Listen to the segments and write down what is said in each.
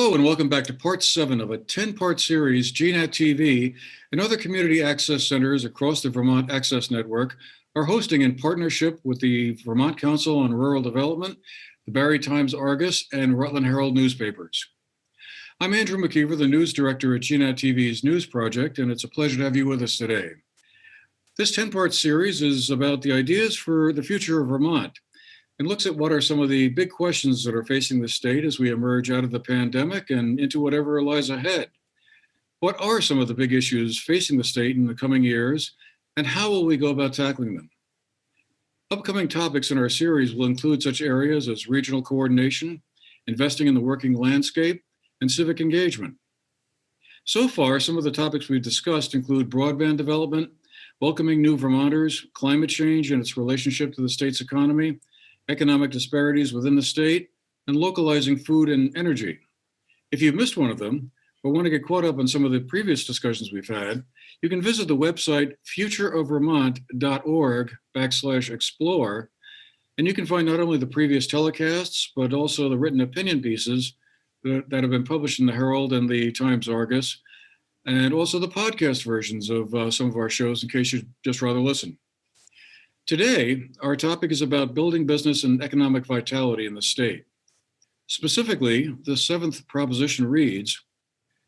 Hello and welcome back to part 7 of a 10-part series GNAT-TV and other community access centers across the Vermont Access Network are hosting in partnership with the Vermont Council on Rural Development, the Barre Times Argus, and Rutland Herald newspapers. I'm Andrew McKeever, the news director at GNAT-TV's News Project, and it's a pleasure to have you with us today. This 10-part series is about the ideas for the future of Vermont and looks at what are some of the big questions that are facing the state as we emerge out of the pandemic and into whatever lies ahead. What are some of the big issues facing the state in the coming years, and how will we go about tackling them? Upcoming topics in our series will include such areas as regional coordination, investing in the working landscape, and civic engagement. So far, some of the topics we've discussed include broadband development, welcoming new Vermonters, climate change and its relationship to the state's economy, economic disparities within the state, and localizing food and energy. If you've missed one of them, or want to get caught up on some of the previous discussions we've had, you can visit the website futureofvermont.org/explore, and you can find not only the previous telecasts, but also the written opinion pieces that have been published in the Herald and the Times Argus, and also the podcast versions of some of our shows in case you'd just rather listen. Today, our topic is about building business and economic vitality in the state. Specifically, the 7th proposition reads,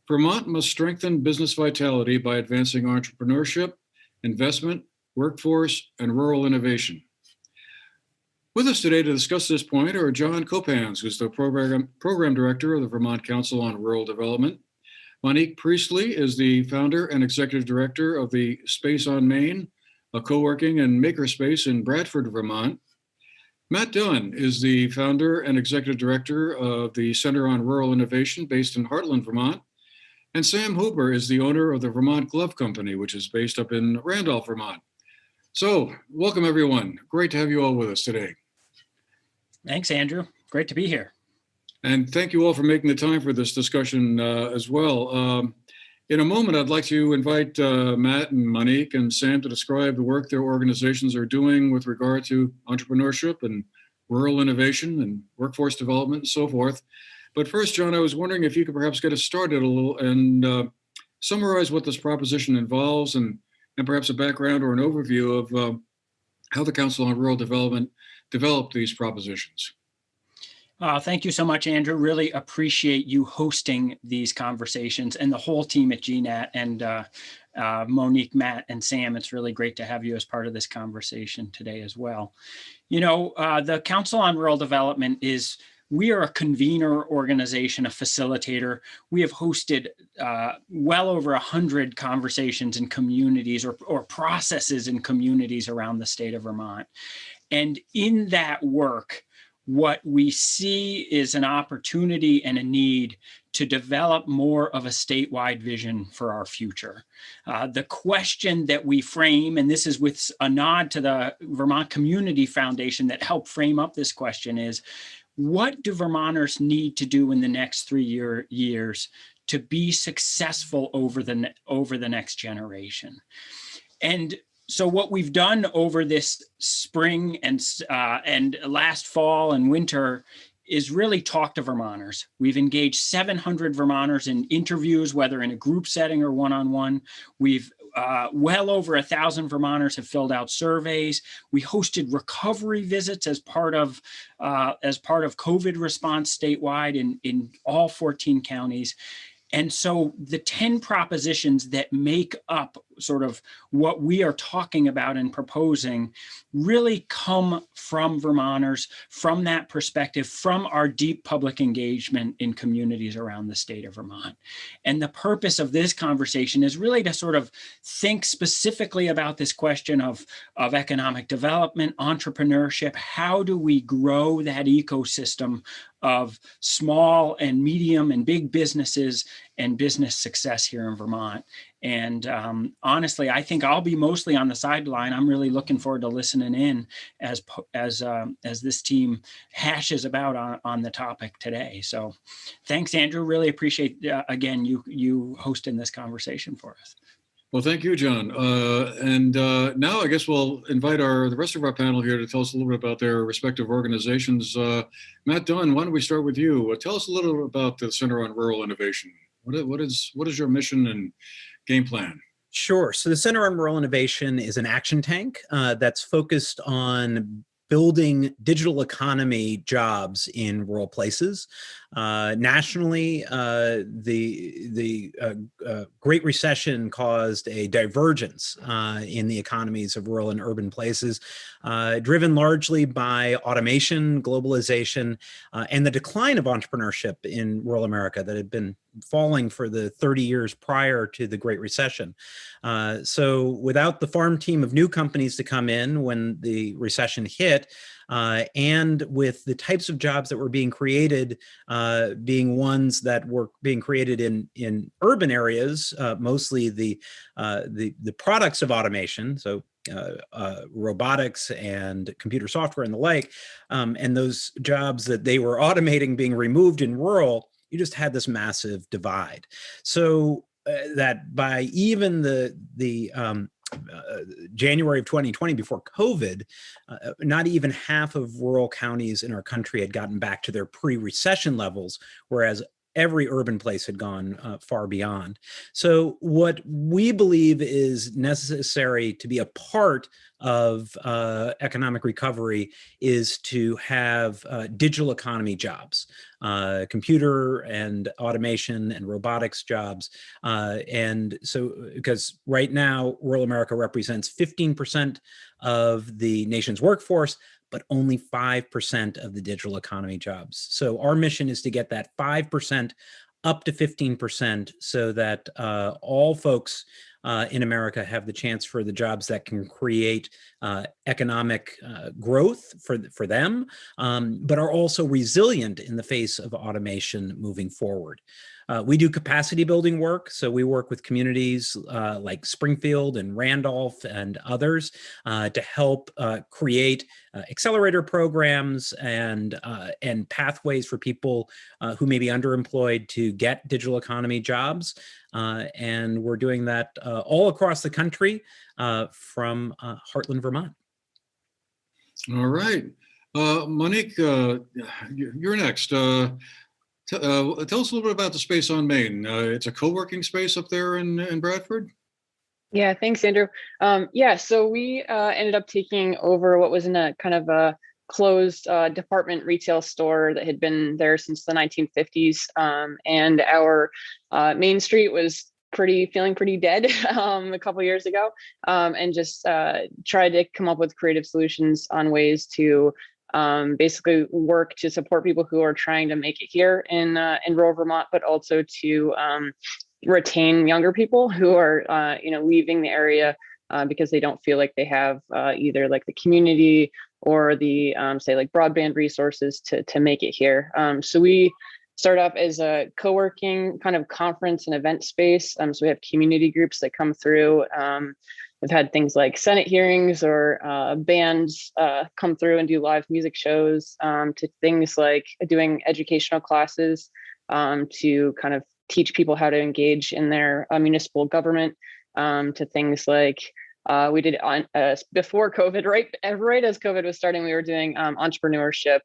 Vermont must strengthen business vitality by advancing entrepreneurship, investment, workforce, and rural innovation. With us today to discuss this point are Jon Copans, who's the program director of the Vermont Council on Rural Development. Monique Priestley is the founder and executive director of the Space on Main, a co-working and makerspace in Bradford, Vermont. Matt Dunne is the founder and executive director of the Center on Rural Innovation based in Hartland, Vermont. And Sam Hooper is the owner of the Vermont Glove Company, which is based up in Randolph, Vermont. So welcome everyone. Great to have you all with us today. Thanks, Andrew. Great to be here. And thank you all for making the time for this discussion as well. In a moment, I'd like to invite Matt and Monique and Sam to describe the work their organizations are doing with regard to entrepreneurship and rural innovation and workforce development and so forth. But first, Jon, I was wondering if you could perhaps get us started a little and summarize what this proposition involves and perhaps a background or an overview of how the Council on Rural Development developed these propositions. Thank you so much, Andrew. Really appreciate you hosting these conversations and the whole team at GNAT and Monique, Matt, and Sam. It's really great to have you as part of this conversation today as well. You know, the Council on Rural Development we are a convener organization, a facilitator. We have hosted well over 100 conversations in communities or processes in communities around the state of Vermont. And in that work, what we see is an opportunity and a need to develop more of a statewide vision for our future. The question that we frame, and this is with a nod to the Vermont Community Foundation that helped frame up this question, is what do Vermonters need to do in the next 3 years to be successful over the next generation? And so what we've done over this spring and last fall and winter is really talk to Vermonters. We've engaged 700 Vermonters in interviews, whether in a group setting or one-on-one. We've well over 1,000 Vermonters have filled out surveys. We hosted recovery visits as part of COVID response statewide in all 14 counties. And so the 10 propositions that make up sort of what we are talking about and proposing really come from Vermonters, from that perspective, from our deep public engagement in communities around the state of Vermont. And the purpose of this conversation is really to sort of think specifically about this question of economic development, entrepreneurship. How do we grow that ecosystem of small and medium and big businesses and business success here in Vermont? And honestly, I think I'll be mostly on the sideline. I'm really looking forward to listening in as this team hashes about on the topic today. So thanks, Andrew. Really appreciate, again, you hosting this conversation for us. Well, thank you, John. Now I guess we'll invite the rest of our panel here to tell us a little bit about their respective organizations. Matt Dunne, why don't we start with you? Tell us a little bit about the Center on Rural Innovation. What is your mission and game plan? Sure. So the Center on Rural Innovation is an action tank that's focused on building digital economy jobs in rural places. Nationally, the Great Recession caused a divergence in the economies of rural and urban places, driven largely by automation, globalization, and the decline of entrepreneurship in rural America that had been falling for the 30 years prior to the Great Recession. So without the farm team of new companies to come in when the recession hit, and with the types of jobs that were being created being ones that were being created in urban areas, mostly the products of automation, so robotics and computer software and the like, and those jobs that they were automating being removed in rural, you just had this massive divide. So that by even the January of 2020, before COVID, not even half of rural counties in our country had gotten back to their pre-recession levels, whereas every urban place had gone far beyond. So what we believe is necessary to be a part of economic recovery is to have digital economy jobs, computer and automation and robotics jobs. And so, because right now, rural America represents 15% of the nation's workforce, but only 5% of the digital economy jobs. So our mission is to get that 5% up to 15% so that all folks in America have the chance for the jobs that can create economic growth for them, but are also resilient in the face of automation moving forward. We do capacity building work. So we work with communities like Springfield and Randolph and others to help create accelerator programs and pathways for people who may be underemployed to get digital economy jobs. And we're doing that all across the country from Hartland, Vermont. All right. Monique, you're next. Tell us a little bit about the space on Main. It's a co-working space up there in Bradford? Yeah, thanks, Andrew. So we ended up taking over what was in a kind of a closed department retail store that had been there since the 1950s. And our Main Street was feeling pretty dead a couple years ago, and just tried to come up with creative solutions on ways to basically work to support people who are trying to make it here in rural Vermont, but also to retain younger people who are leaving the area because they don't feel like they have either like the community or the say like broadband resources to make it here. So we start off as a co-working kind of conference and event space. So we have community groups that come through. We've had things like Senate hearings or bands come through and do live music shows, to things like doing educational classes to kind of teach people how to engage in their municipal government, to things like we did before COVID, right as COVID was starting, we were doing entrepreneurship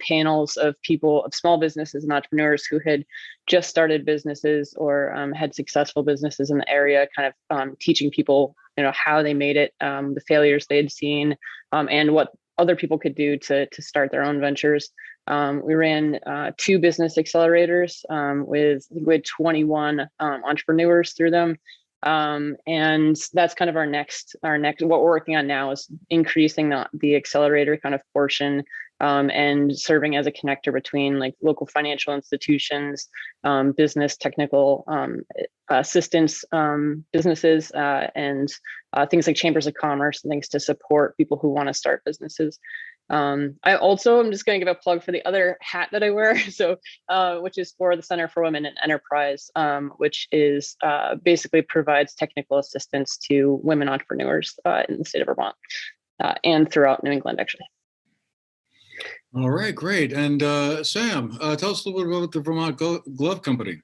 panels of people, of small businesses and entrepreneurs who had just started businesses or had successful businesses in the area, kind of teaching people, how they made it, the failures they had seen, and what other people could do to start their own ventures. We ran 2 business accelerators we had 21 entrepreneurs through them. And that's kind of our next, what we're working on now is increasing the accelerator kind of portion, and serving as a connector between like local financial institutions, business technical assistance businesses, and things like chambers of commerce and things to support people who want to start businesses. I'm just going to give a plug for the other hat that I wear. So, which is for the Center for Women in Enterprise, which is basically provides technical assistance to women entrepreneurs in the state of Vermont and throughout New England, actually. All right, great. And Sam, tell us a little bit about the Vermont Glove Company.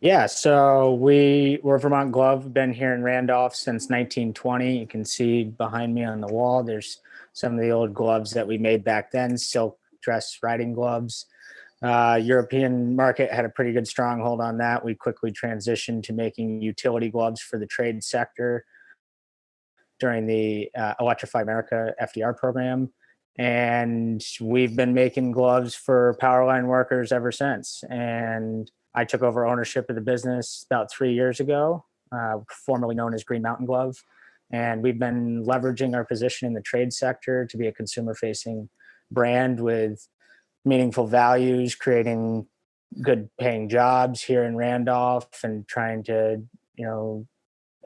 Yeah, so we're Vermont Glove, been here in Randolph since 1920. You can see behind me on the wall, there's some of the old gloves that we made back then, silk dress riding gloves. European market had a pretty good stronghold on that. We quickly transitioned to making utility gloves for the trade sector during the Electrify America FDR program. And we've been making gloves for power line workers ever since. And I took over ownership of the business about 3 years ago, formerly known as Green Mountain Glove. And we've been leveraging our position in the trade sector to be a consumer-facing brand with meaningful values, creating good paying jobs here in Randolph, and trying to,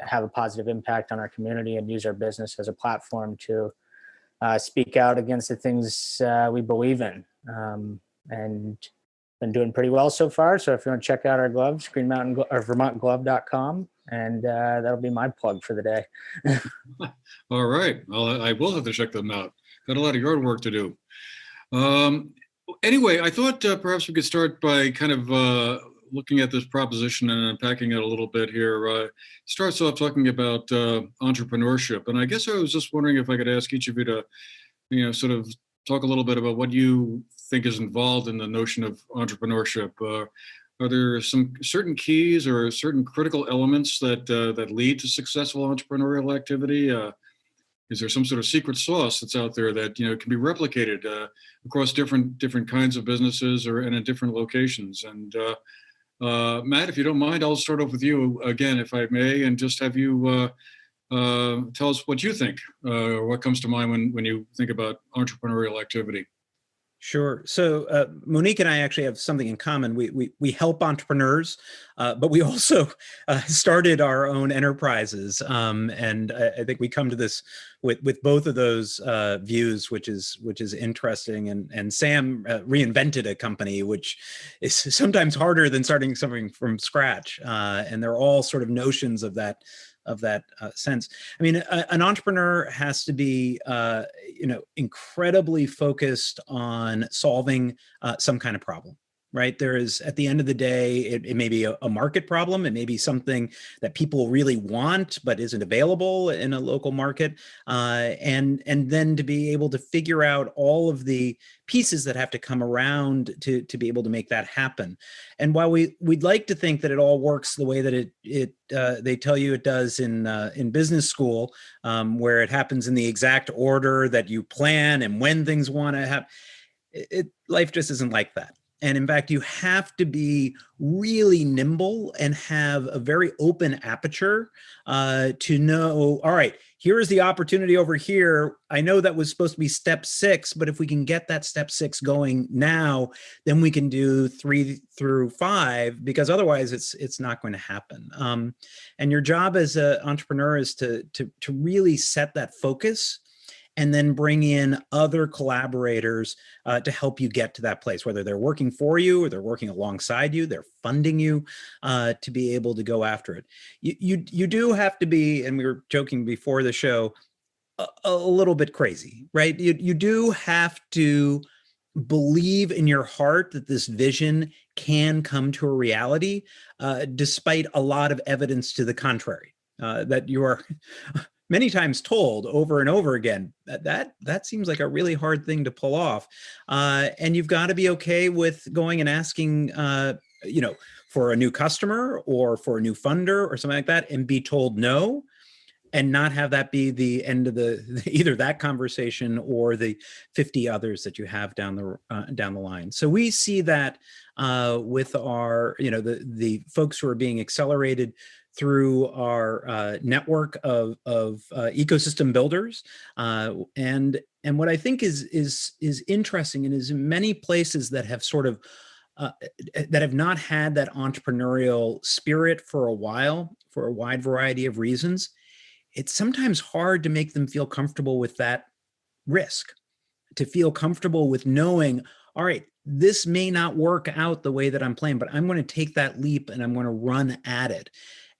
have a positive impact on our community and use our business as a platform to speak out against the things we believe in. And been doing pretty well so far. So if you want to check out our gloves, Green Mountain or VermontGlove.com, and that'll be my plug for the day. All right. Well, I will have to check them out. Got a lot of yard work to do. Anyway, I thought perhaps we could start by kind of looking at this proposition and unpacking it a little bit here. Starts off talking about entrepreneurship. And I guess I was just wondering if I could ask each of you to, sort of talk a little bit about what you think is involved in the notion of entrepreneurship. Are there some certain keys or certain critical elements that lead to successful entrepreneurial activity? Is there some sort of secret sauce that's out there that can be replicated across different kinds of businesses and in different locations? And Matt, if you don't mind, I'll start off with you again, if I may, and just have you tell us what you think, or what comes to mind when you think about entrepreneurial activity. Sure. So Monique and I actually have something in common. We help entrepreneurs, but we also started our own enterprises, and I think we come to this with both of those views, which is interesting. And Sam reinvented a company, which is sometimes harder than starting something from scratch. And they're all sort of notions of that sense. I mean, an entrepreneur has to be, incredibly focused on solving some kind of problem, right? There is, at the end of the day, it may be a market problem. It may be something that people really want, but isn't available in a local market. And then to be able to figure out all of the pieces that have to come around to be able to make that happen. And while we'd like to think that it all works the way that they tell you it does in business school, where it happens in the exact order that you plan and when things want to happen, life just isn't like that. And in fact, you have to be really nimble and have a very open aperture to know, all right, here is the opportunity over here. I know that was supposed to be step 6, but if we can get that step 6 going now, then we can do 3 through 5, because otherwise it's not going to happen. And your job as an entrepreneur is to really set that focus, and then bring in other collaborators to help you get to that place, whether they're working for you or they're working alongside you, they're funding you to be able to go after it. You do have to be, and we were joking before the show, a little bit crazy, right? You do have to believe in your heart that this vision can come to a reality, despite a lot of evidence to the contrary, that you are many times told over and over again that seems like a really hard thing to pull off, and you've got to be okay with going and asking, for a new customer or for a new funder or something like that, and be told no, and not have that be the end of either that conversation or the 50 others that you have down the line. So we see that with our, the folks who are being accelerated through our network of ecosystem builders, and what I think is interesting, and is in many places that have sort of that have not had that entrepreneurial spirit for a while, for a wide variety of reasons, it's sometimes hard to make them feel comfortable with that risk, to feel comfortable with knowing, all right, this may not work out the way that I'm planning, but I'm going to take that leap and I'm going to run at it.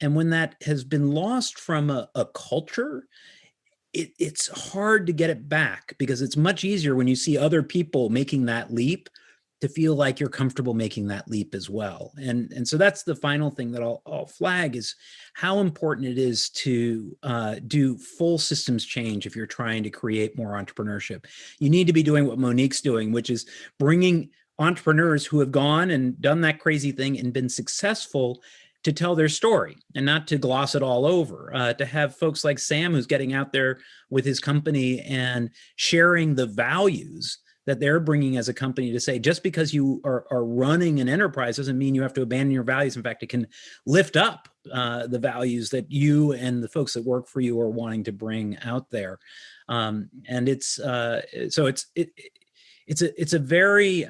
And when that has been lost from a culture, it's hard to get it back, because it's much easier when you see other people making that leap to feel like you're comfortable making that leap as well. And so that's the final thing that I'll flag is how important it is to do full systems change if you're trying to create more entrepreneurship. You need to be doing what Monique's doing, which is bringing entrepreneurs who have gone and done that crazy thing and been successful to tell their story and not to gloss it all over, to have folks like Sam, who's getting out there with his company and sharing the values that they're bringing as a company, to say, just because you are running an enterprise doesn't mean you have to abandon your values. In fact, it can lift up the values that you and the folks that work for you are wanting to bring out there. And it's a very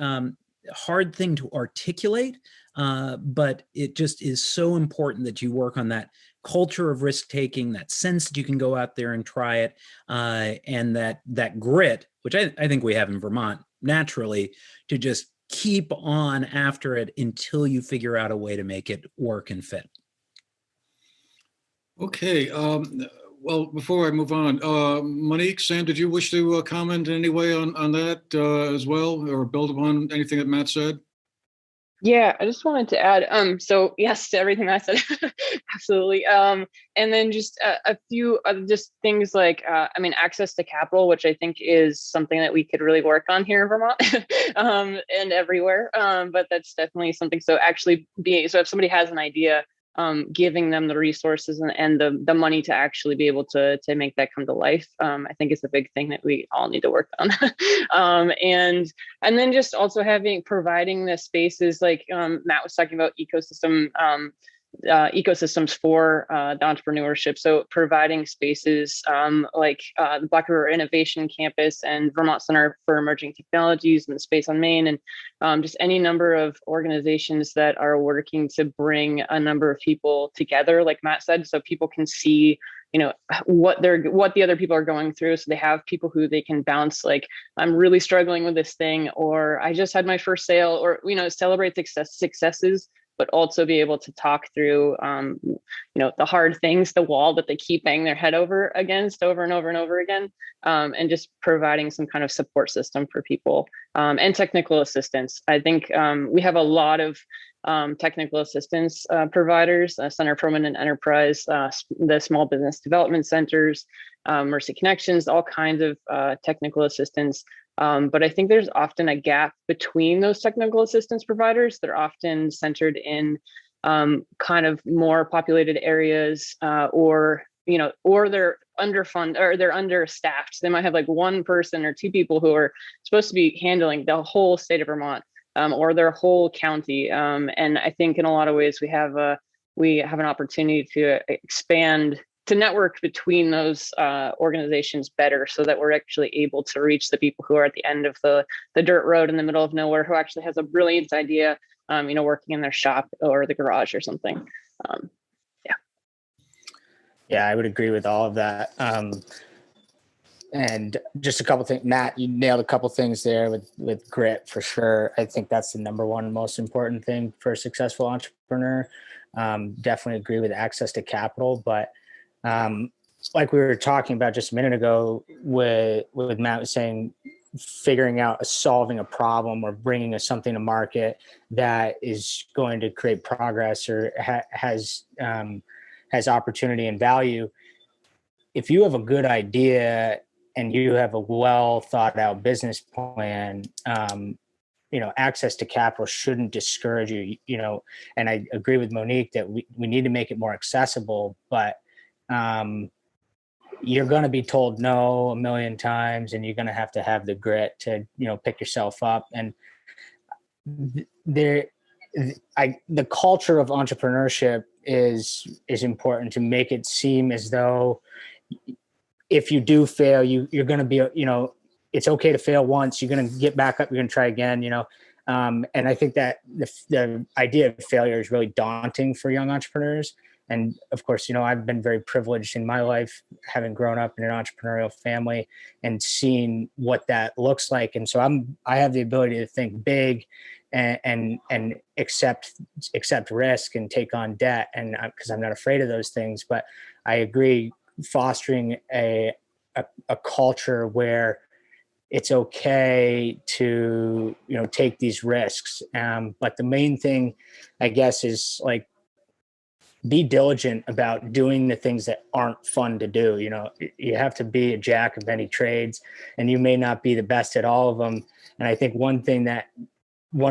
hard thing to articulate, but it just is so important that you work on that culture of risk taking, that sense that you can go out there and try it, and that grit, which I think we have in Vermont naturally, to just keep on after it until you figure out a way to make it work and fit. Okay. Well, before I move on, Monique, Sam, did you wish to comment in any way on that as well, or build upon anything that Matt said? Yeah, I just wanted to add, so yes to everything I said, absolutely. And then just a few just things like, access to capital, which I think is something that we could really work on here in Vermont and everywhere. But that's definitely something. So actually so if somebody has an idea, giving them the resources and the money to actually be able to make that come to life, I think is a big thing that we all need to work on. And then just also providing the spaces like Matt was talking about ecosystems for the entrepreneurship. So providing spaces like the Black River Innovation Campus and Vermont Center for Emerging Technologies and the Space on Main, and just any number of organizations that are working to bring a number of people together, like Matt said, so people can see, what the other people are going through. So they have people who they can bounce, like, I'm really struggling with this thing, or I just had my first sale, or, celebrate successes, but also be able to talk through, the hard things, the wall that they keep banging their head against over and over and over again, and just providing some kind of support system for people, and technical assistance. I think we have a lot of technical assistance providers, Center for Women in Enterprise, the Small Business Development Centers, Mercy Connections, all kinds of technical assistance. But I think there's often a gap between those technical assistance providers. They're often centered in kind of more populated areas, or they're underfunded, or they're understaffed. They might have like one person or two people who are supposed to be handling the whole state of Vermont, or their whole county. And I think in a lot of ways we have an opportunity to expand, to network between those organizations better, so that we're actually able to reach the people who are at the end of the dirt road in the middle of nowhere, who actually has a brilliant idea, working in their shop or the garage or something. Yeah, I would agree with all of that. And just a couple things, Matt, you nailed a couple things there with grit for sure. I think that's the number one most important thing for a successful entrepreneur. Definitely agree with access to capital, but like we were talking about just a minute ago with Matt was saying, figuring out solving a problem or bringing something to market that is going to create progress or has opportunity and value. If you have a good idea and you have a well thought out business plan, access to capital shouldn't discourage you, and I agree with Monique that we need to make it more accessible, but you're going to be told no a million times, and you're going to have the grit to, pick yourself up. And the culture of entrepreneurship is important, to make it seem as though if you do fail, you're going to be, it's okay to fail once, you're going to get back up, you're going to try again, and I think that the idea of failure is really daunting for young entrepreneurs. And of course, I've been very privileged in my life, having grown up in an entrepreneurial family and seeing what that looks like. And so I have the ability to think big and accept risk and take on debt, and because I'm not afraid of those things. But I agree, fostering a culture where it's okay to, take these risks. But the main thing, I guess, is like, be diligent about doing the things that aren't fun to do. You have to be a jack of many trades, and you may not be the best at all of them. And I think one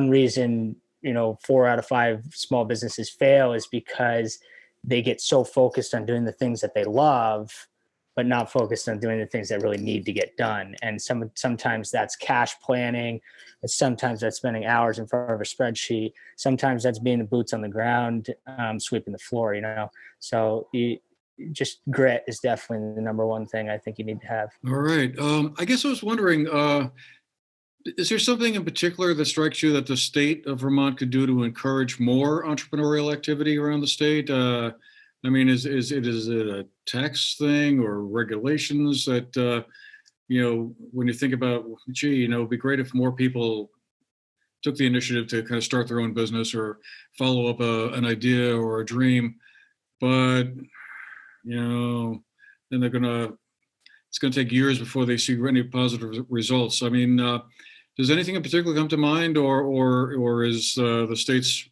reason, 4 out of 5 small businesses fail is because they get so focused on doing the things that they love, but not focused on doing the things that really need to get done. And sometimes that's cash planning. Sometimes that's spending hours in front of a spreadsheet. Sometimes that's being the boots on the ground, sweeping the floor, So just grit is definitely the number one thing I think you need to have. All right. I guess I was wondering, is there something in particular that strikes you that the state of Vermont could do to encourage more entrepreneurial activity around the state? Is it a tax thing or regulations that, when you think about, it'd be great if more people took the initiative to kind of start their own business or follow up an idea or a dream, but, then it's going to take years before they see any positive results. Does anything in particular come to mind, or is the state's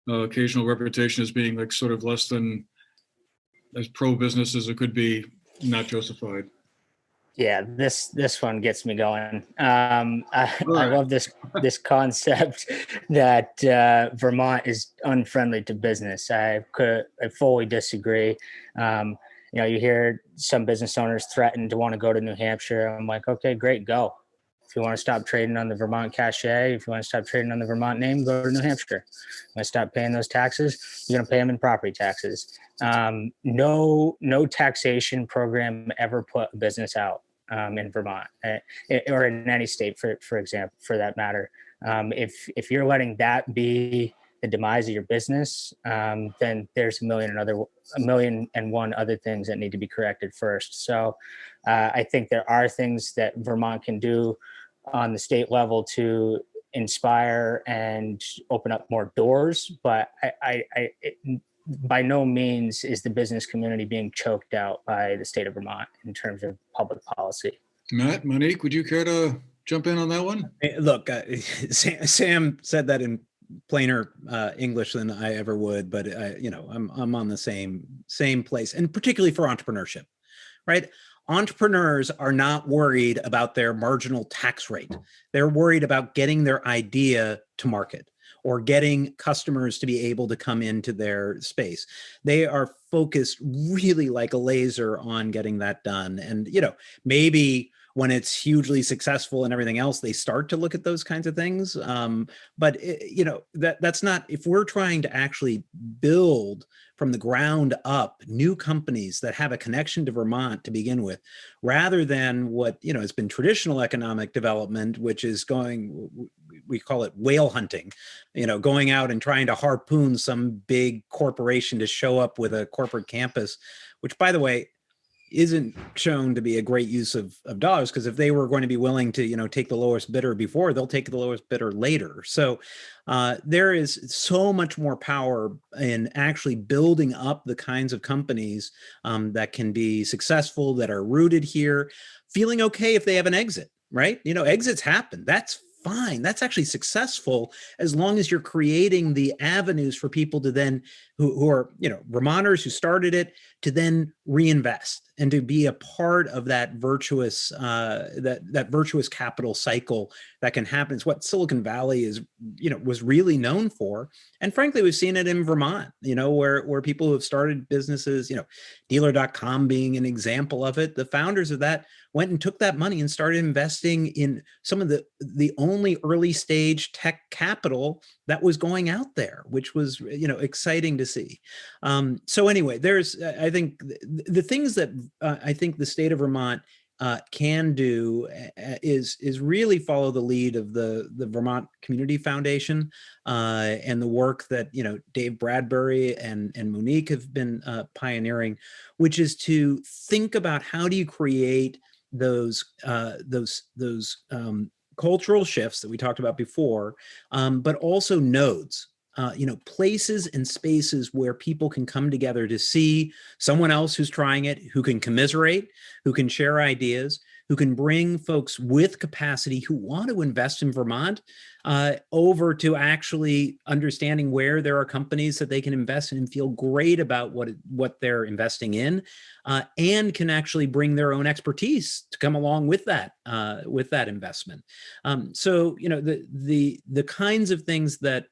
occasional reputation as being like sort of less than as pro-business as it could be not justified? Yeah, this one gets me going. I love this concept that Vermont is unfriendly to business. I fully disagree. You hear some business owners threaten to want to go to New Hampshire. I'm like, okay, great, go. If you want to stop trading on the Vermont cachet, if you want to stop trading on the Vermont name, go to New Hampshire. You want to stop paying those taxes, you're going to pay them in property taxes. No taxation program ever put a business out in Vermont or in any state, for example, for that matter. If you're letting that be the demise of your business, then there's a million and one other things that need to be corrected first. So I think there are things that Vermont can do on the state level to inspire and open up more doors, but by no means is the business community being choked out by the state of Vermont in terms of public policy. Matt, Monique, would you care to jump in on that one? Look, Sam said that in plainer English than I ever would, but I'm on the same place, and particularly for entrepreneurship, right? Entrepreneurs are not worried about their marginal tax rate. They're worried about getting their idea to market or getting customers to be able to come into their space. They are focused really like a laser on getting that done. And, maybe when it's hugely successful and everything else, they start to look at those kinds of things. But that's not, if we're trying to actually build from the ground up new companies that have a connection to Vermont to begin with, rather than what has been traditional economic development, which is we call it whale hunting, going out and trying to harpoon some big corporation to show up with a corporate campus, which, by the way, isn't shown to be a great use of dollars, because if they were going to be willing to take the lowest bidder before, they'll take the lowest bidder later. So there is so much more power in actually building up the kinds of companies that can be successful, that are rooted here, feeling okay if they have an exit, right? Exits happen. That's fine. That's actually successful, as long as you're creating the avenues for people to then, who are, Vermonters who started it, to then reinvest and to be a part of that virtuous, that virtuous capital cycle that can happen. It's what Silicon Valley was really known for. And frankly, we've seen it in Vermont, where people who have started businesses, dealer.com being an example of it. The founders of that went and took that money and started investing in some of the only early stage tech capital that was going out there, which was, exciting to see. So anyway, there's, I think the things that I think the state of Vermont can do is really follow the lead of the Vermont Community Foundation and the work that Dave Bradbury and Monique have been pioneering, which is to think about how do you create those cultural shifts that we talked about before, but also nodes. places and spaces where people can come together to see someone else who's trying it, who can commiserate, who can share ideas, who can bring folks with capacity who want to invest in Vermont over to actually understanding where there are companies that they can invest in and feel great about what they're investing in, and can actually bring their own expertise to come along with that investment. So the kinds of things that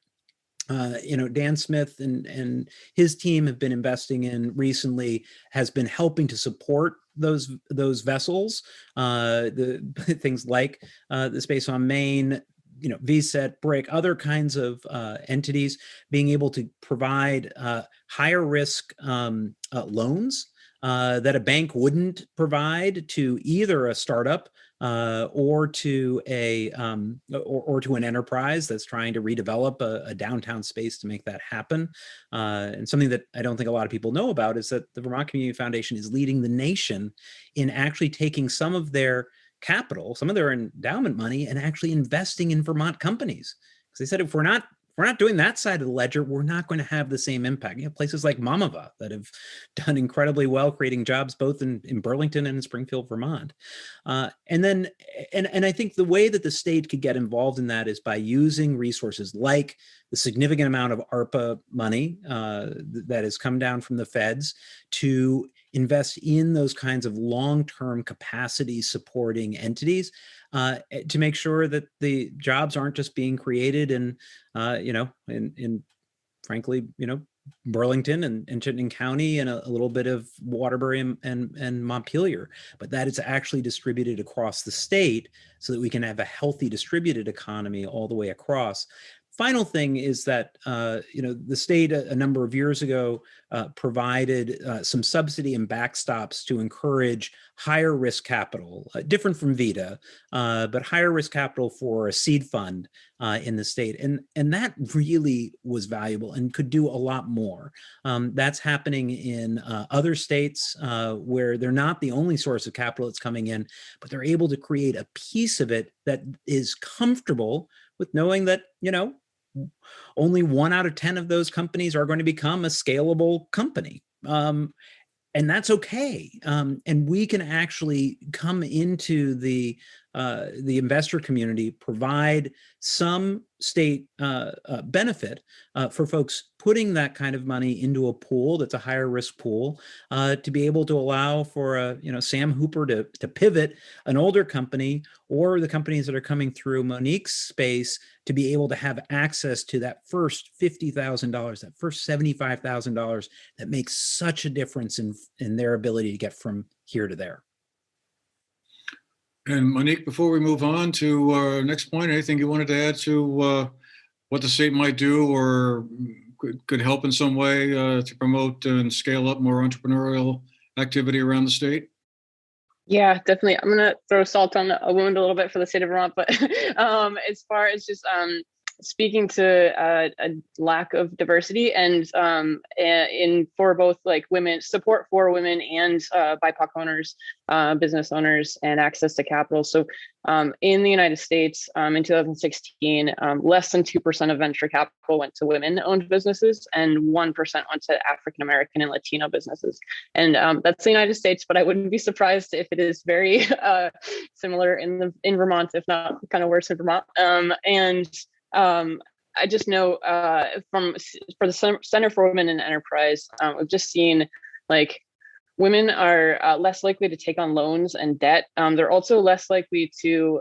Dan Smith and his team have been investing in recently has been helping to support those vessels, the things like the Space on Main, VSET, BRIC, other kinds of entities being able to provide higher risk loans that a bank wouldn't provide to either a startup or to an enterprise that's trying to redevelop a downtown space to make that happen. And something that I don't think a lot of people know about is that the Vermont Community Foundation is leading the nation in actually taking some of their capital, some of their endowment money, and actually investing in Vermont companies. Because they said if we're not doing that side of the ledger, we're not going to have the same impact. Places like Mamava that have done incredibly well, creating jobs both in Burlington and in Springfield, Vermont. And I think the way that the state could get involved in that is by using resources like the significant amount of ARPA money that has come down from the feds to invest in those kinds of long-term capacity supporting entities to make sure that the jobs aren't just being created in frankly, Burlington and Chittenden County and a little bit of Waterbury and Montpelier, but that it's actually distributed across the state so that we can have a healthy distributed economy all the way across. Final thing is that the state a number of years ago provided some subsidy and backstops to encourage higher risk capital, different from VITA, but higher risk capital for a seed fund in the state, and that really was valuable and could do a lot more. That's happening in other states where they're not the only source of capital that's coming in, but they're able to create a piece of it that is comfortable with knowing that only 1 out of 10 of those companies are going to become a scalable company. And that's okay. And we can actually come into the investor community, provide some state benefit for folks putting that kind of money into a pool that's a higher risk pool, to be able to allow for Sam Hooper to pivot an older company, or the companies that are coming through Monique's space to be able to have access to that first $50,000, that first $75,000 that makes such a difference in their ability to get from here to there. And Monique, before we move on to our next point, anything you wanted to add to what the state might do or could help in some way to promote and scale up more entrepreneurial activity around the state? Yeah, definitely. I'm going to throw salt on a wound a little bit for the state of Vermont, but as far as just speaking to a lack of diversity and for both like women, support for women and BIPOC owners, business owners, and access to capital. So in the United States, in 2016, less than 2% of venture capital went to women-owned businesses, and 1% went to African-American and Latino businesses. And that's the United States, but I wouldn't be surprised if it is very similar in Vermont, if not kind of worse in Vermont. I just know for the Center for Women in Enterprise, we've just seen like women are less likely to take on loans and debt. They're also less likely to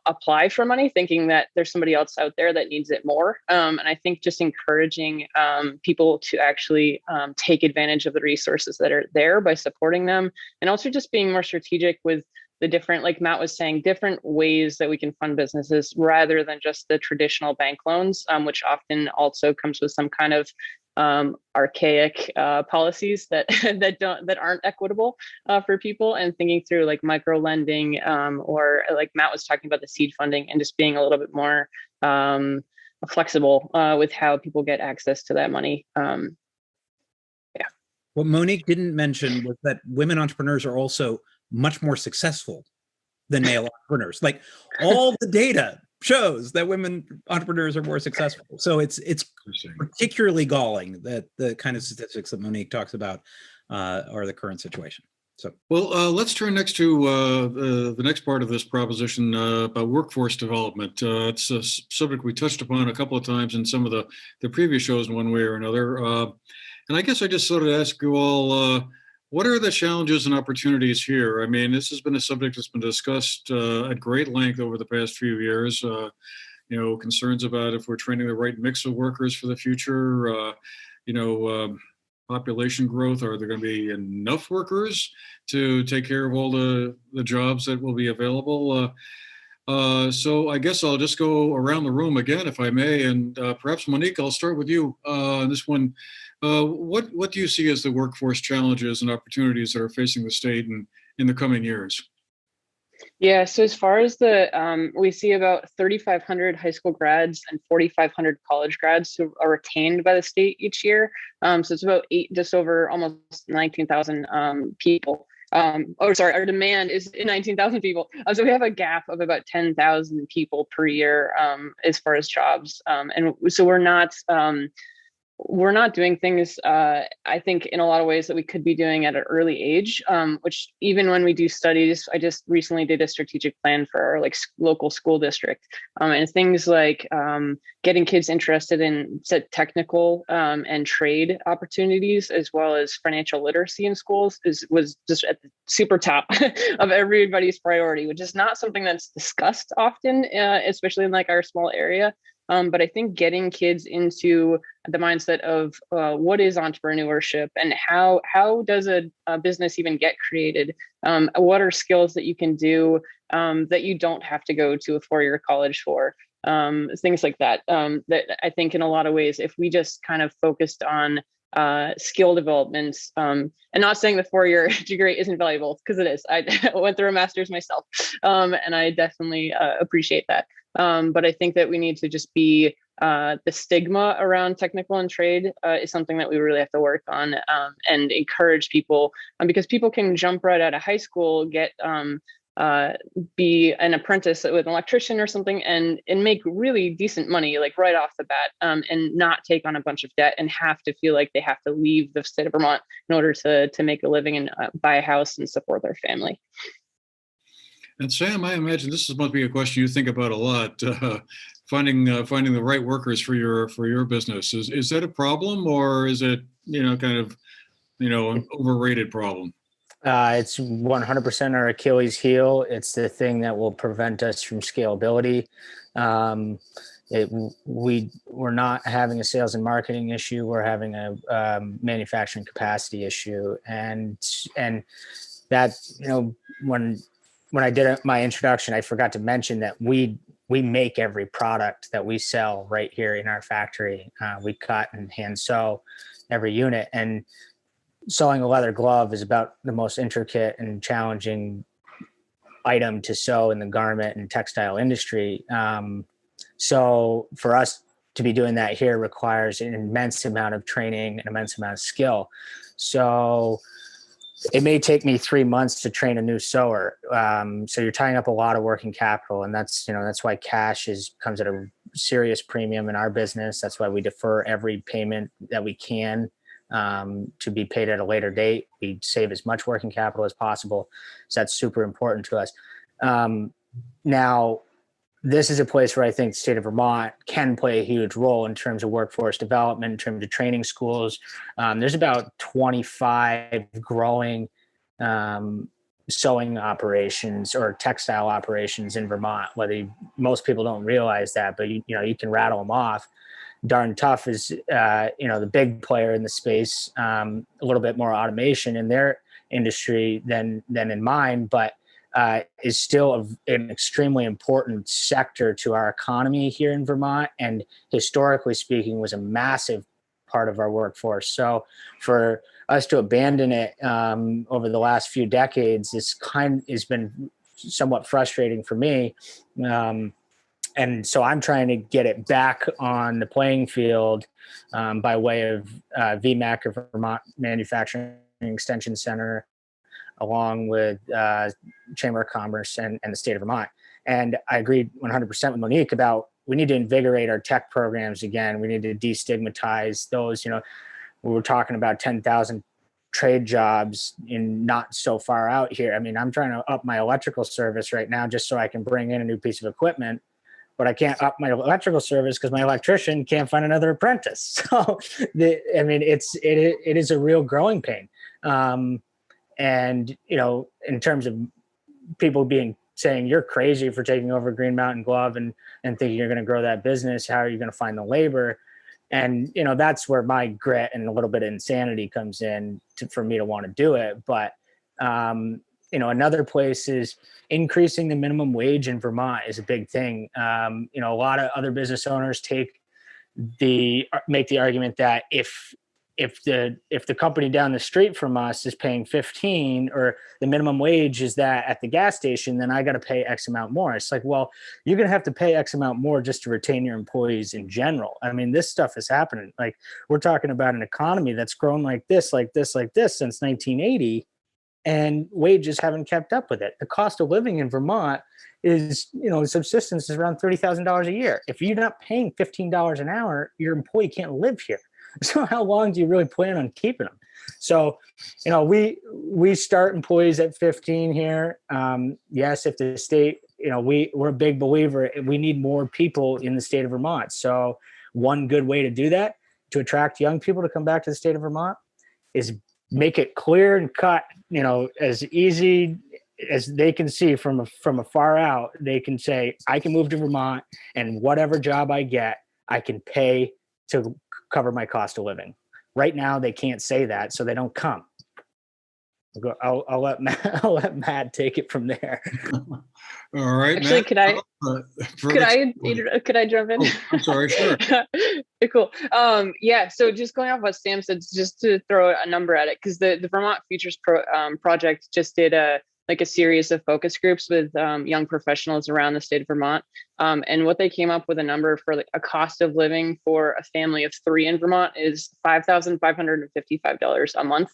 apply for money, thinking that there's somebody else out there that needs it more. And I think just encouraging people to actually take advantage of the resources that are there by supporting them, and also just being more strategic with the different, like Matt was saying, different ways that we can fund businesses rather than just the traditional bank loans, which often also comes with some kind of archaic policies that aren't equitable for people, and thinking through like micro lending or like Matt was talking about the seed funding, and just being a little bit more flexible with how people get access to that money. What Monique didn't mention was that women entrepreneurs are also much more successful than male entrepreneurs. Like all the data shows that women entrepreneurs are more successful. So it's particularly galling that the kind of statistics that Monique talks about are the current situation. So, well, let's turn next to the next part of this proposition about workforce development. It's a subject we touched upon a couple of times in some of the previous shows in one way or another. And I guess I just thought I'd ask you all, what are the challenges and opportunities here? I mean, this has been a subject that's been discussed at great length over the past few years. Concerns about if we're training the right mix of workers for the future, population growth. Are there going to be enough workers to take care of all the jobs that will be available? So I guess I'll just go around the room again, if I may, and perhaps Monique, I'll start with you on this one. What do you see as the workforce challenges and opportunities that are facing the state in the coming years? Yeah, so as far as we see about 3,500 high school grads and 4,500 college grads who are retained by the state each year. So it's about just over almost 19,000 people. Our demand is 19,000 people. So we have a gap of about 10,000 people per year as far as jobs. And so we're not doing things, I think, in a lot of ways that we could be doing at an early age, which even when we do studies, I just recently did a strategic plan for our local school district. And things like getting kids interested in technical and trade opportunities, as well as financial literacy in schools was just at the super top of everybody's priority, which is not something that's discussed often, especially in our small area. But I think getting kids into the mindset of what is entrepreneurship and how does a business even get created? What are skills that you can do that you don't have to go to a four-year college for? Things like that. That I think in a lot of ways, if we just kind of focused on skill developments, and not saying the four-year degree isn't valuable, because it is. I went through a master's myself, and I definitely appreciate that. But I think that we need to just be the stigma around technical and trade is something that we really have to work on and encourage people, because people can jump right out of high school, get be an apprentice with an electrician or something, and make really decent money right off the bat, and not take on a bunch of debt and have to feel like they have to leave the state of Vermont in order to make a living and buy a house and support their family. And Sam, I imagine this must be a question you think about a lot. Finding the right workers for your business, is that a problem, or is it an overrated problem? It's 100% our Achilles heel. It's the thing that will prevent us from scalability. We're not having a sales and marketing issue. We're having a manufacturing capacity issue, and that when I did my introduction, I forgot to mention that we make every product that we sell right here in our factory. We cut and hand sew every unit, and sewing a leather glove is about the most intricate and challenging item to sew in the garment and textile industry. So for us to be doing that here requires an immense amount of training, an immense amount of skill. So it may take me 3 months to train a new sewer. So you're tying up a lot of working capital, and that's why cash comes at a serious premium in our business. That's why we defer every payment that we can to be paid at a later date. We save as much working capital as possible. So that's super important to us. Now, this is a place where I think the state of Vermont can play a huge role in terms of workforce development, in terms of training schools. There's about 25 growing sewing operations or textile operations in Vermont. Most people don't realize that, but you can rattle them off. Darn Tough is the big player in the space. A little bit more automation in their industry than in mine, but is still an extremely important sector to our economy here in Vermont, and historically speaking was a massive part of our workforce. So for us to abandon it over the last few decades has been somewhat frustrating for me. And so I'm trying to get it back on the playing field by way of VMAC, or Vermont Manufacturing Extension Center, along with Chamber of Commerce and the state of Vermont. And I agreed 100% with Monique about we need to invigorate our tech programs again. We need to destigmatize those. You know, we were talking about 10,000 trade jobs in not so far out here. I mean, I'm trying to up my electrical service right now just so I can bring in a new piece of equipment, but I can't up my electrical service because my electrician can't find another apprentice. So, I mean, it is a real growing pain. And, you know, in terms of people saying you're crazy for taking over Green Mountain Glove and thinking you're going to grow that business, how are you going to find the labor? And, you know, that's where my grit and a little bit of insanity comes in for me to want to do it. But, you know, another place is increasing the minimum wage in Vermont is a big thing. You know, a lot of other business owners make the argument that if the company down the street from us is paying 15 or the minimum wage is that at the gas station, then I got to pay X amount more. It's like, well, you're going to have to pay X amount more just to retain your employees in general. I mean, this stuff is happening. Like, we're talking about an economy that's grown like this since 1980, and wages haven't kept up with it. The cost of living in Vermont is, you know, subsistence is around $30,000 a year. If you're not paying $15 an hour, your employee can't live here. So how long do you really plan on keeping them? So, you know, we start employees at 15 here. Yes, if the state, you know, we're a big believer, we need more people in the state of Vermont. So one good way to do that, to attract young people to come back to the state of Vermont, is make it clear and cut, you know, as easy as they can see from afar out. They can say, I can move to Vermont and whatever job I get, I can pay to cover my cost of living. Right now, they can't say that, so they don't come. I'll let Matt take it from there. All right. Actually, Matt, could I jump in? Oh, I'm sorry. Sure. Cool. Yeah. So just going off what Sam said, just to throw a number at it, because the Vermont Futures Project just did a series of focus groups with young professionals around the state of Vermont. And what they came up with a number for a cost of living for a family of 3 in Vermont is $5,555 a month.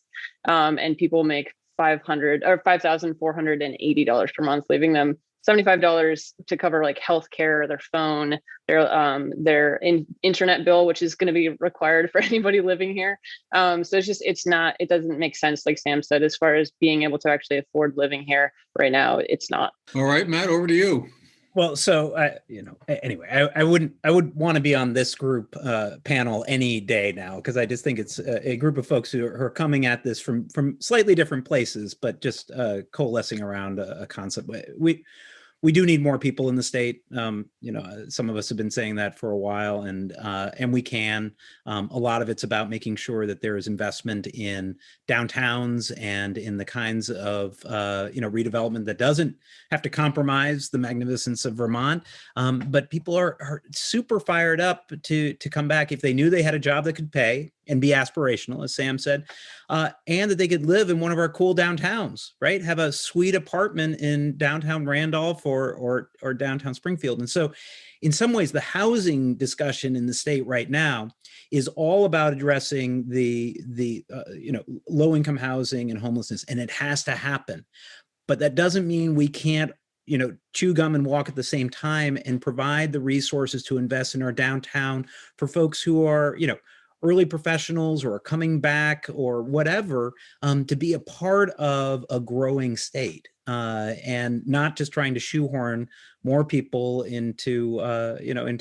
And people make $5,480 per month, leaving them $75 to cover healthcare, their phone, their internet bill, which is going to be required for anybody living here. So it doesn't make sense, like Sam said, as far as being able to actually afford living here right now. It's not. All right, Matt, over to you. Well, so anyway, I would want to be on this group panel any day now, because I just think it's a group of folks who are coming at this from slightly different places, but just coalescing around a concept. We do need more people in the state. You know, some of us have been saying that for a while, and we can. A lot of it's about making sure that there is investment in downtowns and in the kinds of redevelopment that doesn't have to compromise the magnificence of Vermont. But people are super fired up to come back if they knew they had a job that could pay and be aspirational, as Sam said, and that they could live in one of our cool downtowns, right? Have a sweet apartment in downtown Randolph or downtown Springfield. And so in some ways, the housing discussion in the state right now is all about addressing the low-income housing and homelessness, and it has to happen. But that doesn't mean we can't chew gum and walk at the same time and provide the resources to invest in our downtown for folks who are, early professionals or are coming back or whatever, to be a part of a growing state, and not just trying to shoehorn more people into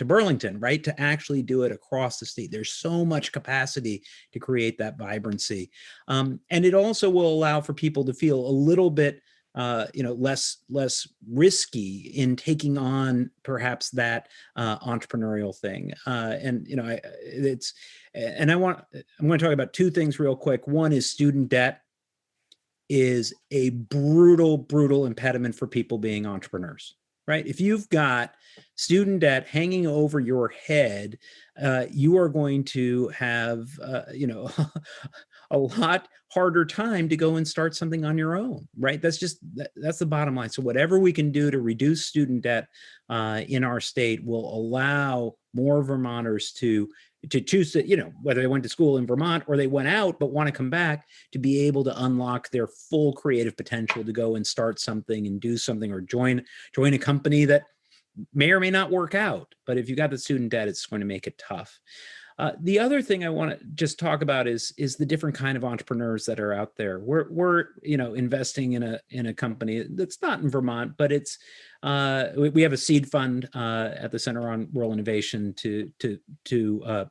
Burlington, right? To actually do it across the state. There's so much capacity to create that vibrancy. And it also will allow for people to feel a little bit less risky in taking on perhaps that entrepreneurial thing. I'm going to talk about two things real quick. One is student debt is a brutal impediment for people being entrepreneurs, right? If you've got student debt hanging over your head, you are going to have, a lot harder time to go and start something on your own, right? That's the bottom line. So whatever we can do to reduce student debt in our state will allow more Vermonters to to choose to, whether they went to school in Vermont or they went out but want to come back, to be able to unlock their full creative potential to go and start something and do something, or join a company that may or may not work out. But if you got the student debt, it's going to make it tough. The other thing I want to just talk about is the different kind of entrepreneurs that are out there. We're investing in a company that's not in Vermont, but it's we have a seed fund at the Center on Rural Innovation to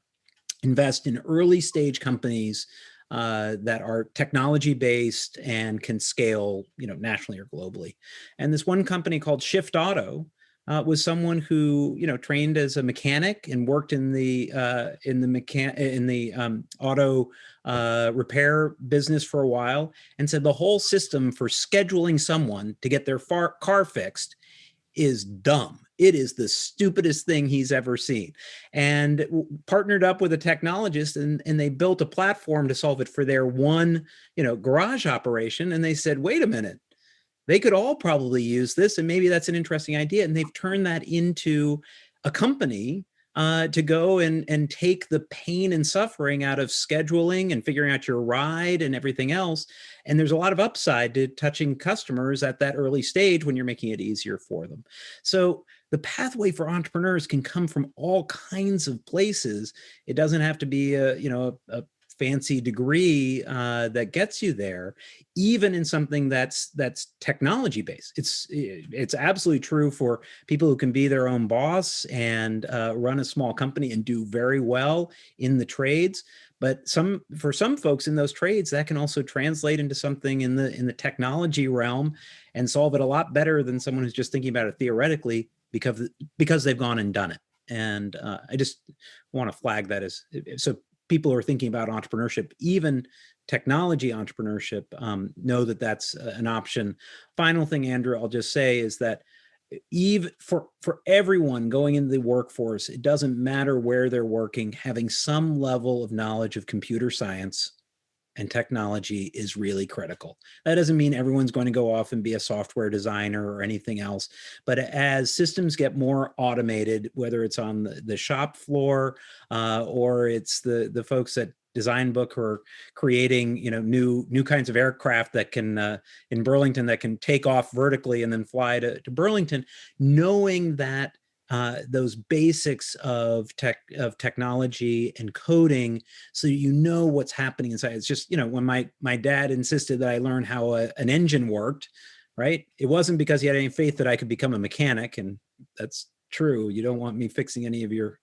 invest in early stage companies that are technology based and can scale, nationally or globally. And this one company called Shift Auto was someone who, trained as a mechanic and worked in the auto repair business for a while, and said the whole system for scheduling someone to get their car fixed is dumb. It is the stupidest thing he's ever seen, and partnered up with a technologist, and they built a platform to solve it for their one, garage operation. And they said, wait a minute, they could all probably use this, and maybe that's an interesting idea. And they've turned that into a company to go and take the pain and suffering out of scheduling and figuring out your ride and everything else. And there's a lot of upside to touching customers at that early stage when you're making it easier for them. So the pathway for entrepreneurs can come from all kinds of places. It doesn't have to be a fancy degree that gets you there, even in something that's technology based. It's absolutely true for people who can be their own boss and run a small company and do very well in the trades. But for some folks in those trades, that can also translate into something in the technology realm and solve it a lot better than someone who's just thinking about it theoretically because they've gone and done it. And I just want to flag that as so. People who are thinking about entrepreneurship, even technology entrepreneurship, know that that's an option. Final thing, Andrew, I'll just say is that even for everyone going into the workforce, it doesn't matter where they're working, having some level of knowledge of computer science and technology is really critical. That doesn't mean everyone's going to go off and be a software designer or anything else, but as systems get more automated, whether it's on the shop floor or it's the folks at Design Book who are creating, new kinds of aircraft that can in Burlington that can take off vertically and then fly to Burlington, knowing that those basics of technology and coding, so what's happening inside. It's just, when my dad insisted that I learn how an engine worked, right? It wasn't because he had any faith that I could become a mechanic, and that's true. You don't want me fixing any of your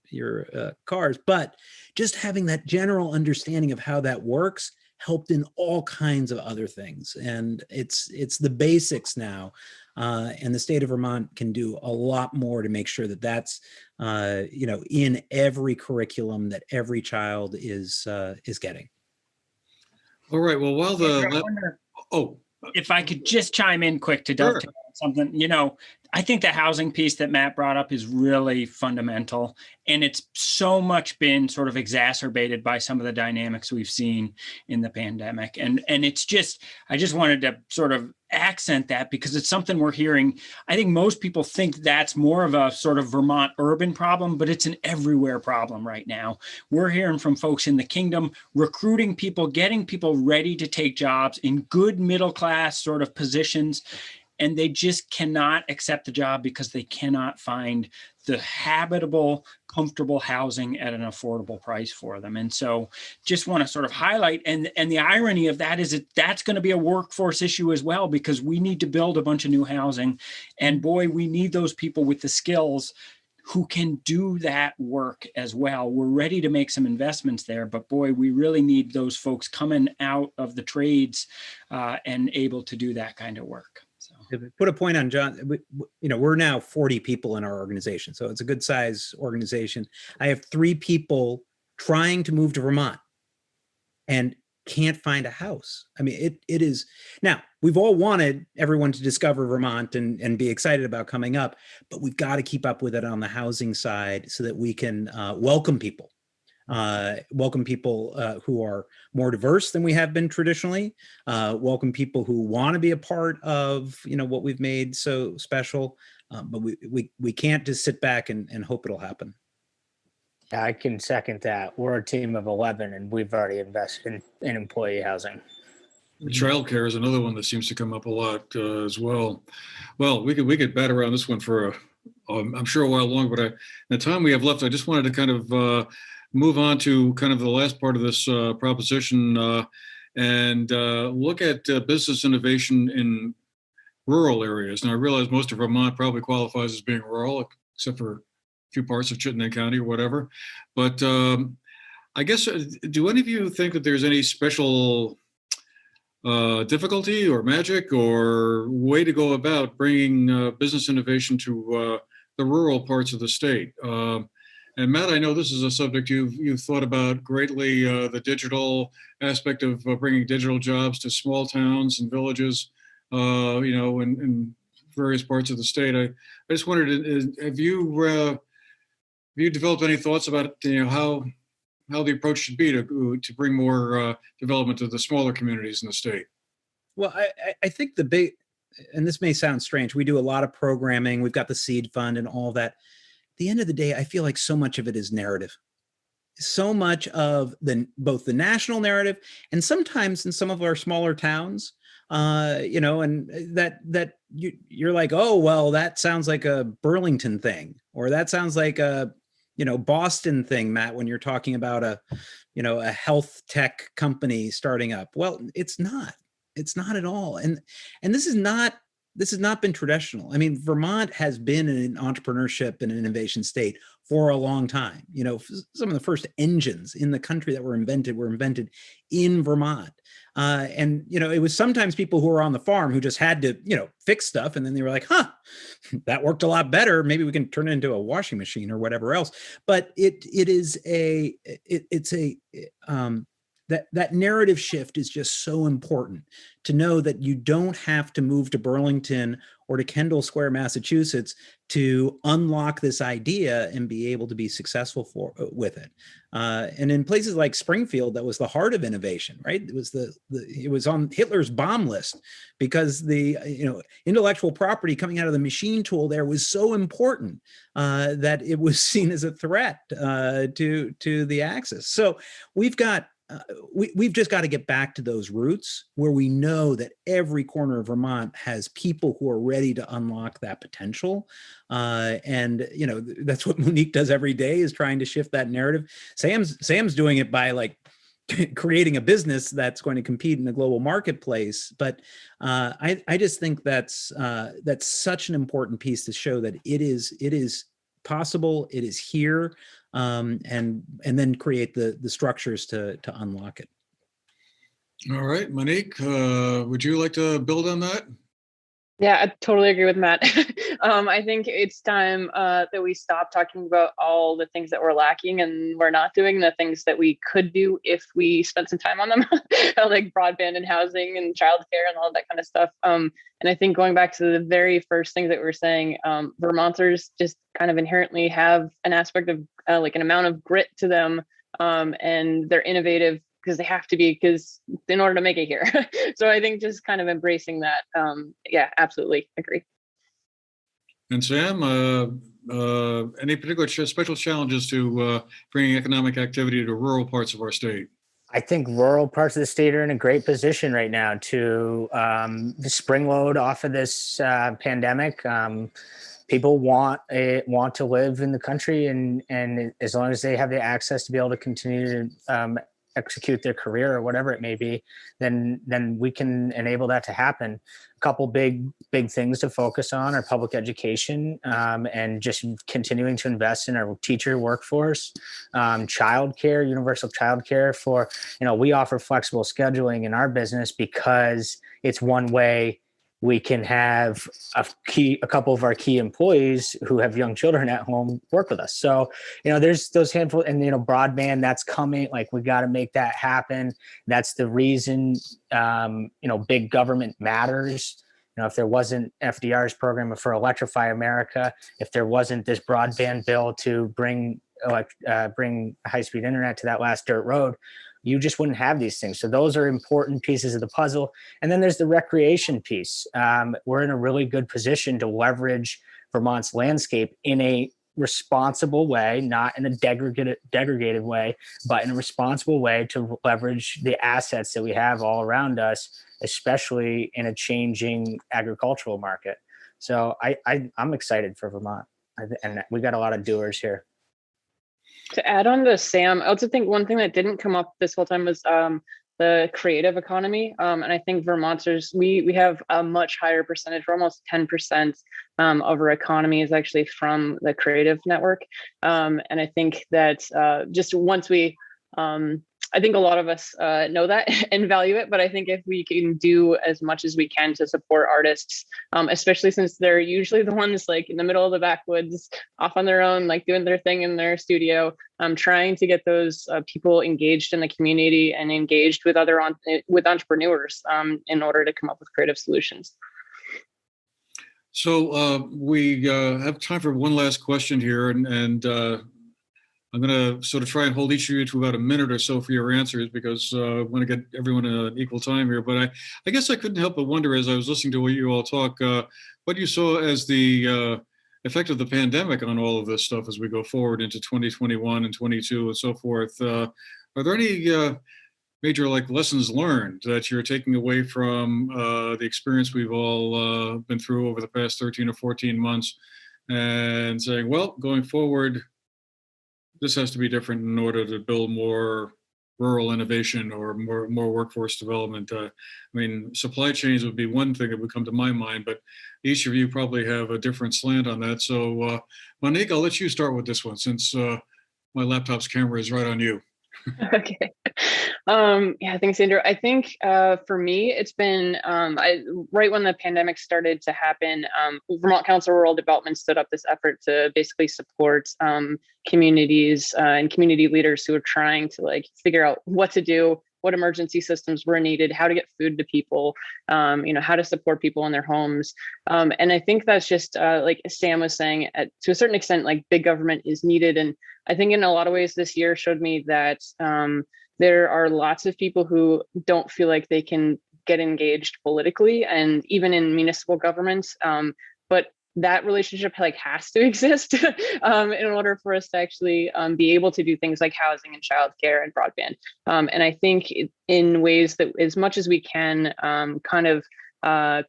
cars, but just having that general understanding of how that works helped in all kinds of other things. And it's the basics now. And the state of Vermont can do a lot more to make sure that that's, in every curriculum that every child is getting. All right. Well, while if I could just chime in quick to dovetail something, I think the housing piece that Matt brought up is really fundamental, and it's so much been sort of exacerbated by some of the dynamics we've seen in the pandemic. And it's just, I just wanted to sort of accent that because it's something we're hearing. I think most people think that's more of a sort of Vermont urban problem, but it's an everywhere problem right now. We're hearing from folks in the kingdom, recruiting people, getting people ready to take jobs in good middle class sort of positions, and they just cannot accept the job because they cannot find the habitable, comfortable housing at an affordable price for them. And so just want to sort of highlight, and the irony of that is that's going to be a workforce issue as well, because we need to build a bunch of new housing. And boy, we need those people with the skills who can do that work as well. We're ready to make some investments there, but boy, we really need those folks coming out of the trades and able to do that kind of work. So. Put a point on John, we're now 40 people in our organization, so it's a good size organization. I have 3 people trying to move to Vermont and can't find a house. I mean, it is, now we've all wanted everyone to discover Vermont and be excited about coming up, but we've got to keep up with it on the housing side so that we can welcome people who are more diverse than we have been traditionally, welcome people who want to be a part of, what we've made so special, but we can't just sit back and hope it'll happen. I can second that. We're a team of 11, and we've already invested in employee housing. Childcare is another one that seems to come up a lot as well. Well, we could bat around this one for I'm sure a while longer, but the time we have left, I just wanted to kind of move on to kind of the last part of this proposition and look at business innovation in rural areas. Now, I realize most of Vermont probably qualifies as being rural, except for a few parts of Chittenden County or whatever. But I guess, do any of you think that there's any special difficulty or magic or way to go about bringing business innovation to the rural parts of the state? And Matt, I know this is a subject you've thought about greatly, the digital aspect of bringing digital jobs to small towns and villages, in various parts of the state. I just wondered, have you developed any thoughts about how the approach should be to bring more development to the smaller communities in the state? Well, I think the big, and this may sound strange, we do a lot of programming. We've got the seed fund and all that. At the end of the day, I feel like so much of it is narrative. So much of both the national narrative and sometimes in some of our smaller towns, and that you're like, oh, well, that sounds like a Burlington thing, or that sounds like a Boston thing, Matt, when you're talking about a health tech company starting up. Well, it's not at all. And this has not been traditional. I mean, Vermont has been an entrepreneurship and innovation state for a long time. Some of the first engines in the country that were invented in Vermont. It was sometimes people who were on the farm who just had to, fix stuff. And then they were like, that worked a lot better. Maybe we can turn it into a washing machine or whatever else. But that narrative shift is just so important to know that you don't have to move to Burlington or to Kendall Square, Massachusetts to unlock this idea and be able to be successful with it. And in places like Springfield, that was the heart of innovation, right? It was on Hitler's bomb list because the intellectual property coming out of the machine tool there was so important that it was seen as a threat to the Axis. So we've just got to get back to those roots where we know that every corner of Vermont has people who are ready to unlock that potential. That's what Monique does every day, is trying to shift that narrative. Sam's doing it by creating a business that's going to compete in the global marketplace. But I just think that's such an important piece to show that it is possible, it is here. And then create the structures to unlock it. All right, Monique, would you like to build on that? Yeah, I totally agree with Matt. I think it's time that we stop talking about all the things that we're lacking and we're not doing, the things that we could do if we spent some time on them, like broadband and housing and childcare and all that kind of stuff. And I think going back to the very first things that we were saying, Vermonters just kind of inherently have an aspect of an amount of grit to them, and they're innovative because they have to be, because in order to make it here. So I think just kind of embracing that. Yeah, absolutely agree. And Sam, any particular special challenges to bringing economic activity to rural parts of our state? I think rural parts of the state are in a great position right now to spring load off of this pandemic. People want to live in the country, and as long as they have the access to be able to continue to execute their career or whatever it may be, then we can enable that to happen. A couple big things to focus on are public education, and just continuing to invest in our teacher workforce, childcare, universal childcare for, we offer flexible scheduling in our business because it's one way we can have a couple of our key employees who have young children at home work with us. So, there's those handful, and, broadband, that's coming, we got to make that happen. That's the reason, big government matters. If there wasn't FDR's program for Electrify America, if there wasn't this broadband bill to bring high-speed internet to that last dirt road, you just wouldn't have these things. So those are important pieces of the puzzle. And then there's the recreation piece. We're in a really good position to leverage Vermont's landscape in a responsible way, not in a degraded way, but in a responsible way to leverage the assets that we have all around us, especially in a changing agricultural market. So I'm excited for Vermont, and we got a lot of doers here. To add on to Sam, I also think one thing that didn't come up this whole time was the creative economy. And I think Vermonters, we have a much higher percentage, we're almost 10% of our economy is actually from the creative network. And I think that just once we, I think a lot of us know that and value it, but I think if we can do as much as we can to support artists, especially since they're usually the ones like in the middle of the backwoods, off on their own, like doing their thing in their studio, trying to get those people engaged in the community and engaged with with entrepreneurs in order to come up with creative solutions. So we have time for one last question here, and I'm going to sort of try and hold each of you to about a minute or so for your answers, because I want to get everyone an equal time here. But I guess I couldn't help but wonder, as I was listening to what you all talk, what you saw as the effect of the pandemic on all of this stuff as we go forward into 2021 and 22 and so forth. Are there any major lessons learned that you're taking away from the experience we've all been through over the past 13 or 14 months, and saying, well, going forward, this has to be different in order to build more rural innovation or more workforce development? I mean, supply chains would be one thing that would come to my mind, but each of you probably have a different slant on that. So Monique, I'll let you start with this one, since my laptop's camera is right on you. Okay. Yeah, thanks, Andrew. I think for me, it's been right when the pandemic started to happen, Vermont Council Rural Development stood up this effort to basically support communities and community leaders who are trying to figure out what to do, what emergency systems were needed, how to get food to people, how to support people in their homes. And I think that's just like Sam was saying, to a certain extent, big government is needed. And I think in a lot of ways this year showed me that there are lots of people who don't feel like they can get engaged politically and even in municipal governments. But that relationship has to exist in order for us to actually be able to do things like housing and childcare and broadband. And I think in ways that, as much as we can,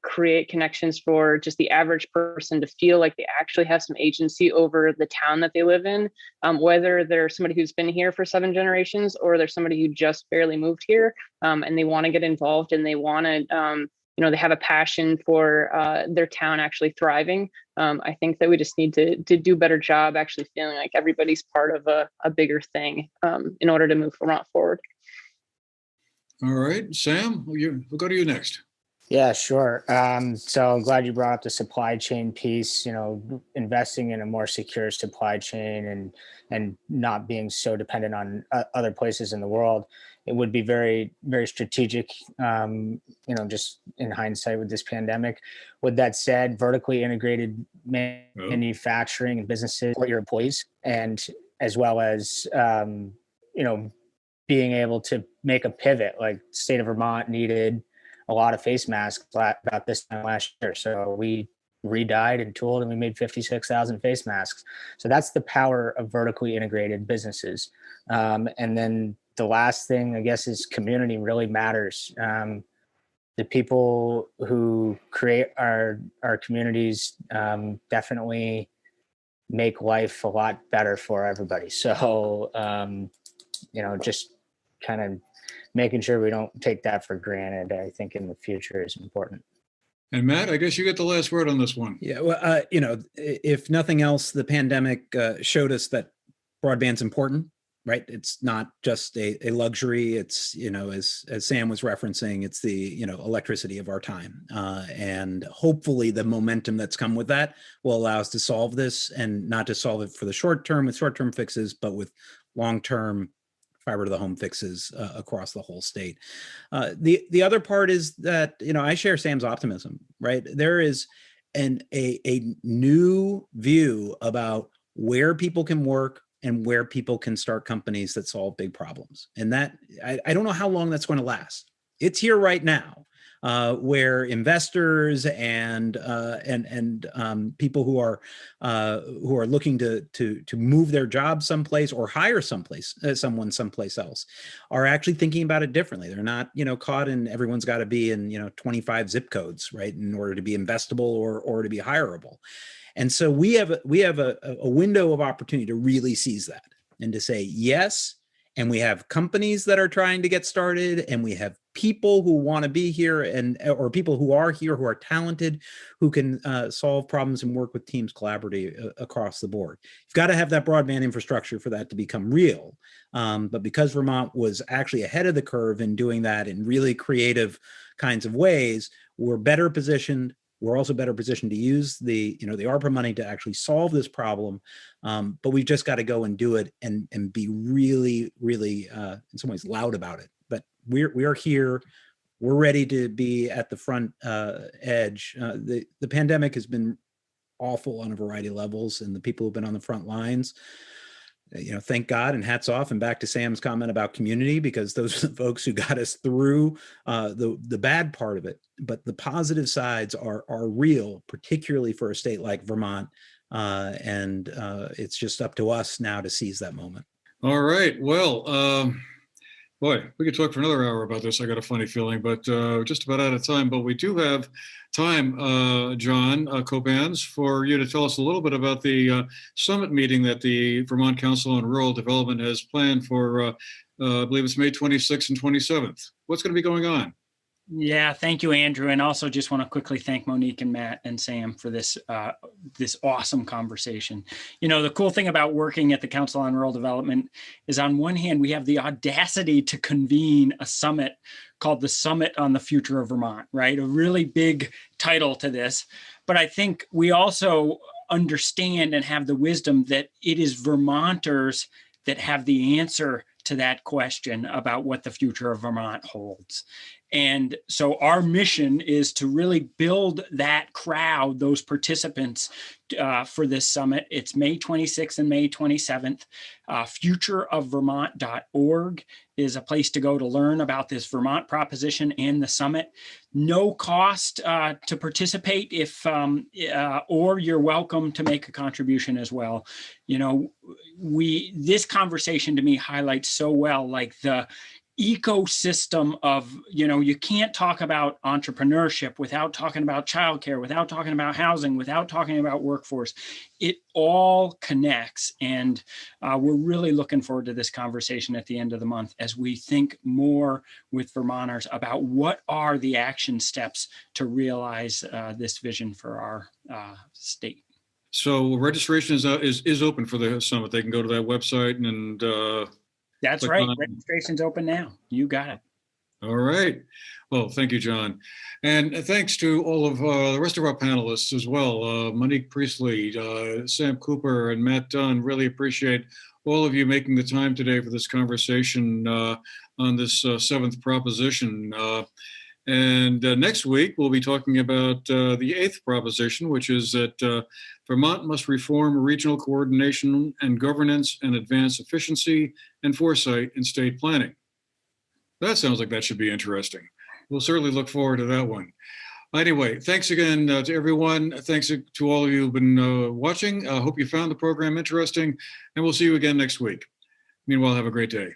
create connections for just the average person to feel like they actually have some agency over the town that they live in, whether they're somebody who's been here for 7 generations or they're somebody who just barely moved here, and they want to get involved and they want to, they have a passion for their town actually thriving. I think that we just need to do a better job actually feeling like everybody's part of a bigger thing in order to move Vermont forward. All right, Sam, we'll go to you next. Yeah, sure. So I'm glad you brought up the supply chain piece, investing in a more secure supply chain and not being so dependent on other places in the world. It would be very, very strategic, just in hindsight with this pandemic. With that said, vertically integrated manufacturing and businesses for your employees, and as well as, being able to make a pivot, like the state of Vermont needed a lot of face masks about this time last year. So we re-dyed and tooled and we made 56,000 face masks. So that's the power of vertically integrated businesses. And then the last thing, I guess, is community really matters. The people who create our communities definitely make life a lot better for everybody. So, just kind of making sure we don't take that for granted, I think, in the future is important. And Matt, I guess you get the last word on this one. Yeah, well, if nothing else, the pandemic showed us that broadband's important, right? It's not just a luxury. It's, as Sam was referencing, it's the, electricity of our time. And hopefully the momentum that's come with that will allow us to solve this, and not to solve it for the short term with short-term fixes, but with long-term fiber to the home fixes across the whole state. The other part is that, I share Sam's optimism, right? There is a new view about where people can work and where people can start companies that solve big problems. And that, I don't know how long that's going to last. It's here right now. where investors and people who are looking to move their job someplace or hire someone someplace else are actually thinking about it differently. They're not, caught in everyone's got to be in 25 zip codes, right, in order to be investable or to be hireable. And so we have a window of opportunity to really seize that and to say yes. And we have companies that are trying to get started, and we have people who want to be here or people who are here who are talented, who can solve problems and work with teams collaboratively across the board. You've got to have that broadband infrastructure for that to become real. But because Vermont was actually ahead of the curve in doing that in really creative kinds of ways, we're better positioned. We're also better positioned to use the ARPA money to actually solve this problem. But we've just got to go and do it and be really, really, in some ways, loud about it. But we are here. We're ready to be at the front edge. The pandemic has been awful on a variety of levels, and the people who've been on the front lines, thank God and hats off. And back to Sam's comment about community, because those are the folks who got us through the bad part of it. But the positive sides are real, particularly for a state like Vermont. And it's just up to us now to seize that moment. All right. Well, boy, we could talk for another hour about this. I got a funny feeling, but just about out of time. But we do have time, Jon Copans, for you to tell us a little bit about the summit meeting that the Vermont Council on Rural Development has planned for, I believe it's May 26th and 27th. What's going to be going on? Yeah, thank you, Andrew. And also just want to quickly thank Monique and Matt and Sam for this awesome conversation. The cool thing about working at the Council on Rural Development is, on one hand, we have the audacity to convene a summit called the Summit on the Future of Vermont, right? A really big title to this. But I think we also understand and have the wisdom that it is Vermonters that have the answer to that question about what the future of Vermont holds. And so our mission is to really build that crowd, those participants for this summit. It's May 26th and May 27th. Futureofvermont.org is a place to go to learn about this Vermont proposition and the summit. No cost to participate or you're welcome to make a contribution as well. This conversation to me highlights so well, like the ecosystem of, you can't talk about entrepreneurship without talking about childcare, without talking about housing, without talking about workforce. It all connects. And we're really looking forward to this conversation at the end of the month as we think more with Vermonters about what are the action steps to realize this vision for our state. So registration is open for the summit. They can go to that website and that's right. Registration's open now. You got it. All right. Well, thank you, Jon. And thanks to all of the rest of our panelists as well. Monique Priestley, Sam Cooper, and Matt Dunne. Really appreciate all of you making the time today for this conversation on this seventh proposition. And next week, we'll be talking about the eighth proposition, which is that Vermont must reform regional coordination and governance and advance efficiency and foresight in state planning. That sounds like that should be interesting. We'll certainly look forward to that one. Anyway, thanks again to everyone. Thanks to all of you who've been watching. I hope you found the program interesting, and we'll see you again next week. Meanwhile, have a great day.